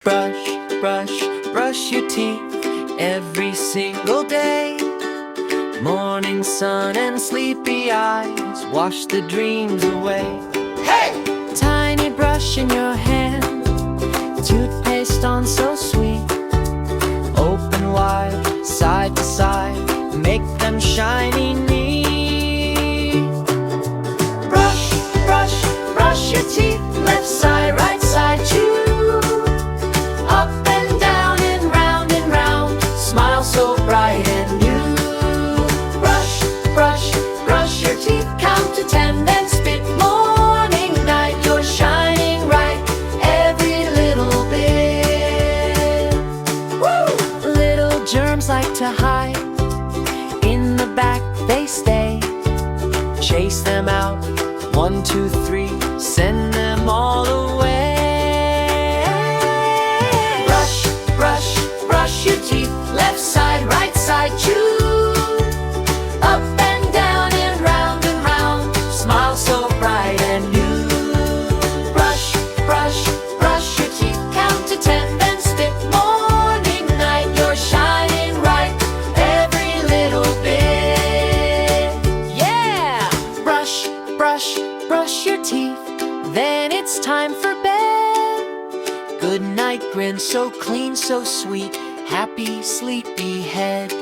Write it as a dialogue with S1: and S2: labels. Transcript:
S1: Brush, brush, brush your teeth every single day. Morning sun and sleepy eyes wash the dreams away. Hey! Tiny brush in your hand, toothpaste on so sweet. Open wide, side to side, make them shiny neat. Brush, brush, brush your teeth, left side, right side, chew. Up and down and round, smile so bright and new. Brush, brush, brush your teeth, count to 10, then spit. Morning, night, you're shining right, every little bit. Woo! Little germs like to hide, in the back they stay. Chase them out, 1, 2, 3, send them all away. Brush, brush, brush your teeth, left side, right side, chew. Up and down and round, smile so bright and new. Brush, brush, brush your teeth, count to 10, then spit. Morning, night, you're shining right, every little bit. Yeah! Brush, brush, brush your teeth, then it's time for bed. Good night grin, so clean, so sweet, happy sleepy head.